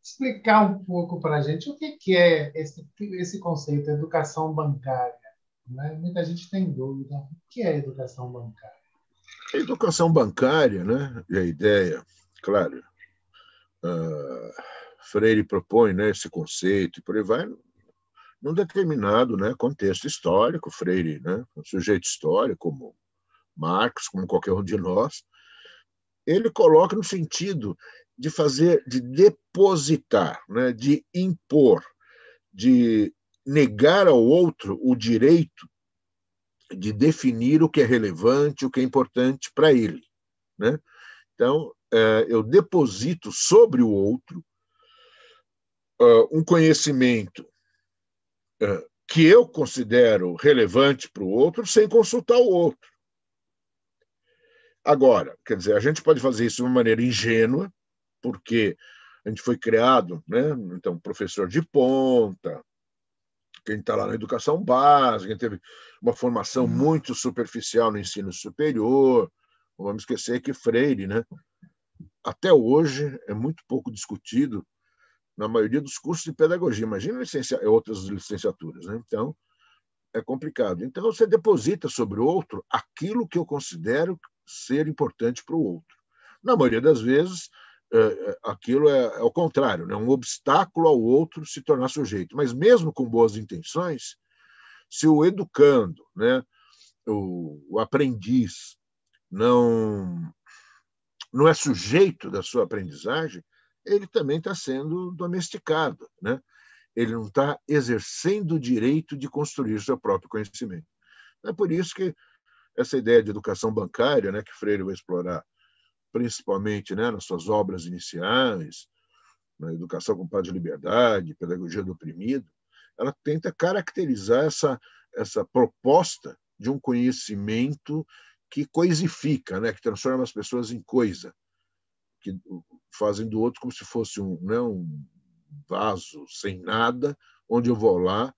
explicar um pouco para a gente o que é esse conceito, educação bancária, né? Muita gente tem dúvida. O que é educação bancária? A educação bancária, né, e a ideia, claro, Freire propõe, né, esse conceito e por aí vai, num determinado, né, contexto histórico. Freire, né, um sujeito histórico, como Marx, como qualquer um de nós, ele coloca no sentido de fazer, de depositar, né, de impor, de negar ao outro o direito de definir o que é relevante, o que é importante para ele, né? Então, eu deposito sobre o outro um conhecimento que eu considero relevante para o outro sem consultar o outro. Agora, quer dizer, a gente pode fazer isso de uma maneira ingênua, porque a gente foi criado, né? Então, professor de ponta, quem está lá na educação básica, quem teve uma formação muito superficial no ensino superior. Não vamos esquecer que Freire, né, até hoje, é muito pouco discutido na maioria dos cursos de pedagogia. Imagina outras licenciaturas, né? Então, é complicado. Então, você deposita sobre o outro aquilo que eu considero ser importante para o outro. Na maioria das vezes, aquilo é o contrário, né? Um obstáculo ao outro se tornar sujeito. Mas mesmo com boas intenções, se o educando, né, o aprendiz, não é sujeito da sua aprendizagem, ele também está sendo domesticado, né? Ele não está exercendo o direito de construir seu próprio conhecimento. É por isso que essa ideia de educação bancária, né, que Freire vai explorar principalmente, né, nas suas obras iniciais, na Educação com Paz de Liberdade, Pedagogia do Oprimido, ela tenta caracterizar essa proposta de um conhecimento que coisifica, né, que transforma as pessoas em coisa, que fazem do outro como se fosse um vaso sem nada, onde eu vou lá,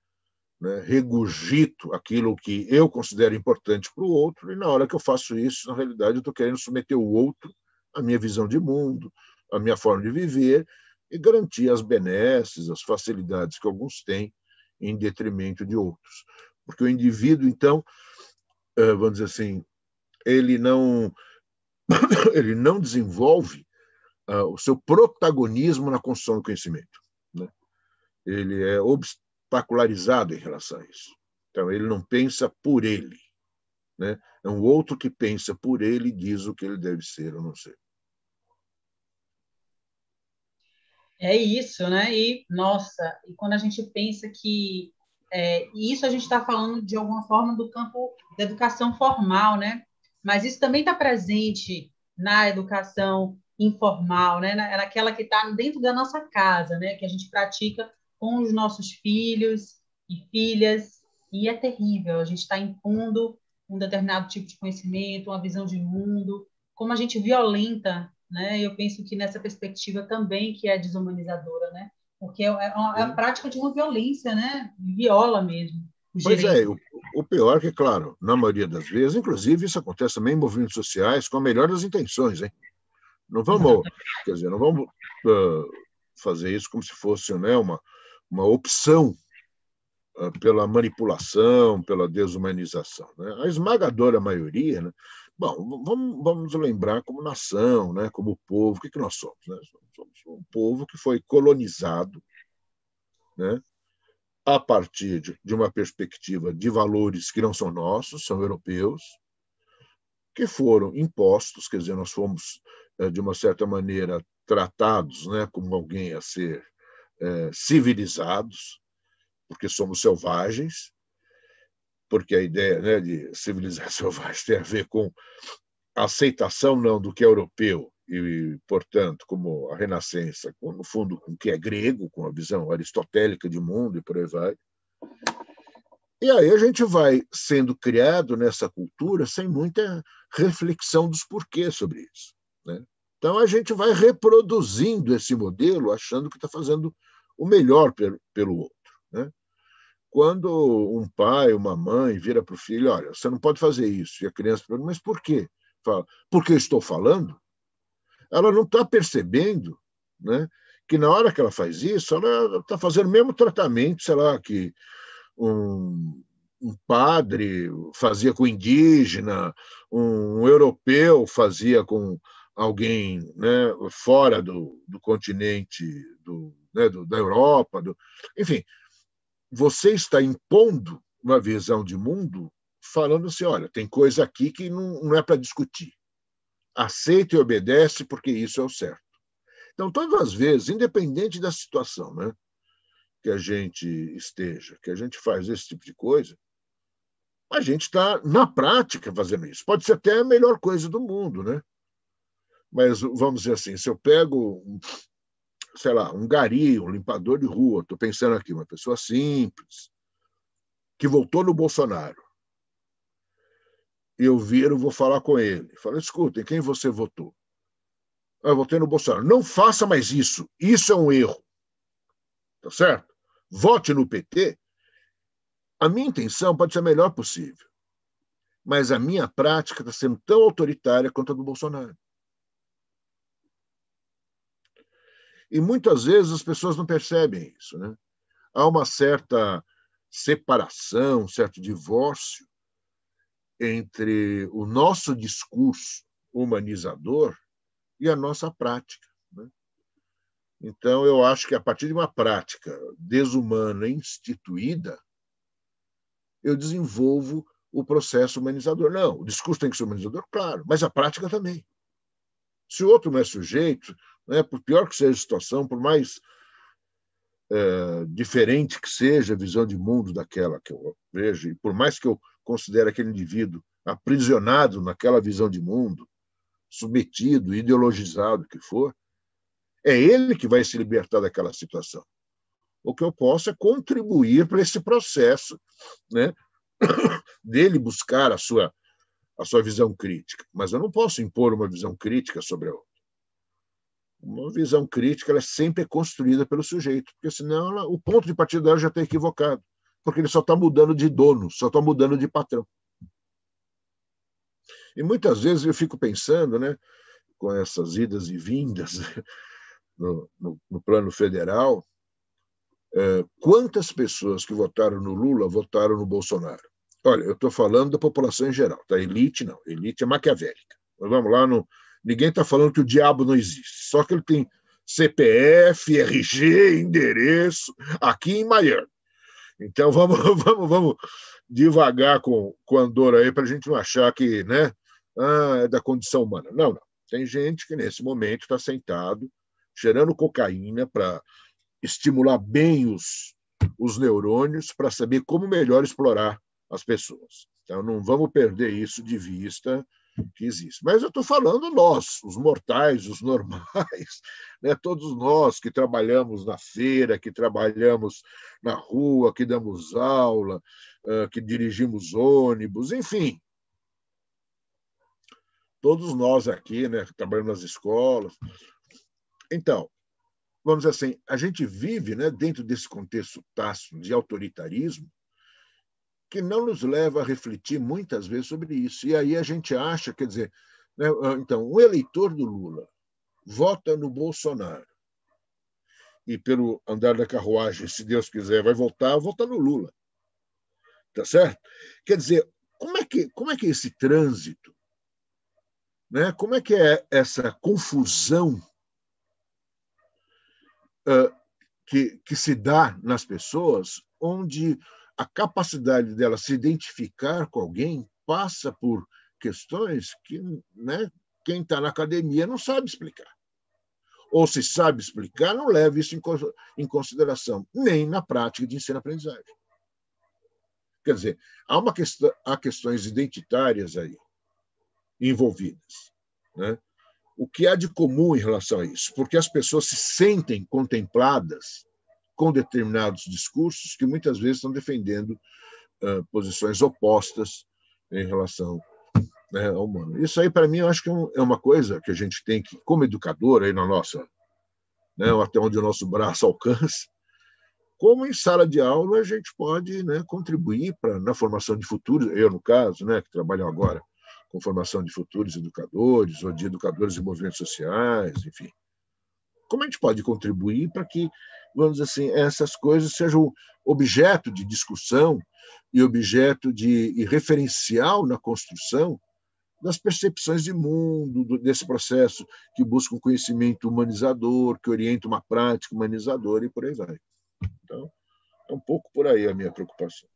né, regurgito aquilo que eu considero importante para o outro, e na hora que eu faço isso, na realidade, eu estou querendo submeter o outro à minha visão de mundo, à minha forma de viver, e garantir as benesses, as facilidades que alguns têm em detrimento de outros. Porque o indivíduo, então, vamos dizer assim, ele não, ele não desenvolve o seu protagonismo na construção do conhecimento, né? Ele é obstacularizado em relação a isso. Então, ele não pensa por ele, né? É um outro que pensa por ele e diz o que ele deve ser ou não ser. É isso, né? E, nossa, e quando a gente pensa que isso a gente está falando de alguma forma do campo da educação formal, né? Mas isso também está presente na educação informal, né? Naquela que está dentro da nossa casa, né? Que a gente pratica com os nossos filhos e filhas, e é terrível. A gente está impondo um determinado tipo de conhecimento, uma visão de mundo, como a gente violenta, né? Eu penso que nessa perspectiva também que é desumanizadora, né? Porque é a prática de uma violência, né? Viola mesmo os Pois é, direitos. o pior é que, claro, na maioria das vezes, inclusive isso acontece também em movimentos sociais com a melhor das intenções, hein? Não vamos, Exatamente. quer dizer, não vamos fazer isso como se fosse, né, uma opção pela manipulação, pela desumanização, né? A esmagadora maioria, né? Bom, vamos lembrar como nação, né? Como povo, o que nós somos, né? Somos um povo que foi colonizado, né? A partir de uma perspectiva de valores que não são nossos, são europeus, que foram impostos, quer dizer, nós fomos, de uma certa maneira, tratados, né, como alguém a ser civilizados, porque somos selvagens, porque a ideia, né, de civilização selvagem tem a ver com a aceitação não do que é europeu e, portanto, como a Renascença, no fundo, com o que é grego, com a visão aristotélica de mundo e por aí vai. E aí a gente vai sendo criado nessa cultura sem muita reflexão dos porquês sobre isso, né? Então a gente vai reproduzindo esse modelo, achando que está fazendo o melhor pelo outro, né? Quando um pai, uma mãe vira para o filho, olha, você não pode fazer isso, e a criança pergunta, mas por quê? Fala, porque eu estou falando? Ela não está percebendo, né, que na hora que ela faz isso, ela está fazendo o mesmo tratamento, sei lá, que um padre fazia com indígena, um europeu fazia com alguém, né, fora do continente da Europa. Enfim, você está impondo uma visão de mundo falando assim, olha, tem coisa aqui que não é para discutir. Aceita e obedece porque isso é o certo. Então, todas as vezes, independente da situação, né, que a gente esteja, que a gente faz esse tipo de coisa, a gente está, na prática, fazendo isso. Pode ser até a melhor coisa do mundo, né? Mas, vamos dizer assim, se eu pego, sei lá, um gari, um limpador de rua, estou pensando aqui, uma pessoa simples, que votou no Bolsonaro, eu viro, vou falar com ele. Falo, escuta, em quem você votou? Eu votei no Bolsonaro. Não faça mais isso. Isso é um erro. Tá certo? Vote no PT. A minha intenção pode ser a melhor possível, mas a minha prática está sendo tão autoritária quanto a do Bolsonaro. E muitas vezes as pessoas não percebem isso, né? Há uma certa separação, um certo divórcio entre o nosso discurso humanizador e a nossa prática, né? Então, eu acho que a partir de uma prática desumana instituída, eu desenvolvo o processo humanizador. Não, o discurso tem que ser humanizador, claro, mas a prática também. Se o outro não é sujeito, né, por pior que seja a situação, por mais diferente que seja a visão de mundo daquela que eu vejo, e por mais que eu considere aquele indivíduo aprisionado naquela visão de mundo, submetido, ideologizado, que for, é ele que vai se libertar daquela situação. O que eu posso é contribuir para esse processo, né, dele buscar a sua visão crítica. Mas eu não posso impor uma visão crítica sobre a outra. Uma visão crítica ela sempre é construída pelo sujeito, porque senão o ponto de partida dela já está equivocado, porque ele só está mudando de dono, só está mudando de patrão. E muitas vezes eu fico pensando, né, com essas idas e vindas no plano federal, quantas pessoas que votaram no Lula votaram no Bolsonaro? Olha, eu estou falando da população em geral, tá? Elite não, elite é maquiavélica. Mas vamos lá, ninguém está falando que o diabo não existe, só que ele tem CPF, RG, endereço, aqui em Miami. Então vamos devagar com a Andorra aí para a gente não achar que, né, é da condição humana. Não. Tem gente que nesse momento está sentado, cheirando cocaína para estimular bem os neurônios para saber como melhor explorar as pessoas. Então, não vamos perder isso de vista que existe. Mas eu estou falando nós, os mortais, os normais, né? Todos nós que trabalhamos na feira, que trabalhamos na rua, que damos aula, que dirigimos ônibus, enfim. Todos nós aqui, né, que trabalhamos nas escolas. Então, vamos dizer assim, a gente vive, né, dentro desse contexto tácito de autoritarismo que não nos leva a refletir muitas vezes sobre isso. E aí a gente acha, quer dizer, né, então, o eleitor do Lula vota no Bolsonaro e, pelo andar da carruagem, se Deus quiser, vai votar no Lula. Tá certo? Quer dizer, como é que é esse trânsito? Né? Como é que é essa confusão que se dá nas pessoas, onde a capacidade dela se identificar com alguém passa por questões que, né, quem está na academia não sabe explicar. Ou se sabe explicar, não leva isso em consideração, nem na prática de ensino-aprendizagem. Quer dizer, há questões identitárias aí envolvidas, né? O que há de comum em relação a isso? Porque as pessoas se sentem contempladas com determinados discursos que muitas vezes estão defendendo posições opostas em relação, né, ao humano. Isso aí, para mim, eu acho que é uma coisa que a gente tem que, como educador, aí na nossa, né, até onde o nosso braço alcança, como em sala de aula a gente pode, né, contribuir na formação de futuros, eu, no caso, né, que trabalho agora com formação de futuros educadores ou de educadores de movimentos sociais, enfim. como a gente pode contribuir para que, vamos dizer assim, essas coisas sejam objeto de discussão e objeto e referencial na construção das percepções de mundo, desse processo que busca um conhecimento humanizador, que orienta uma prática humanizadora e por aí vai. Então, é um pouco por aí a minha preocupação.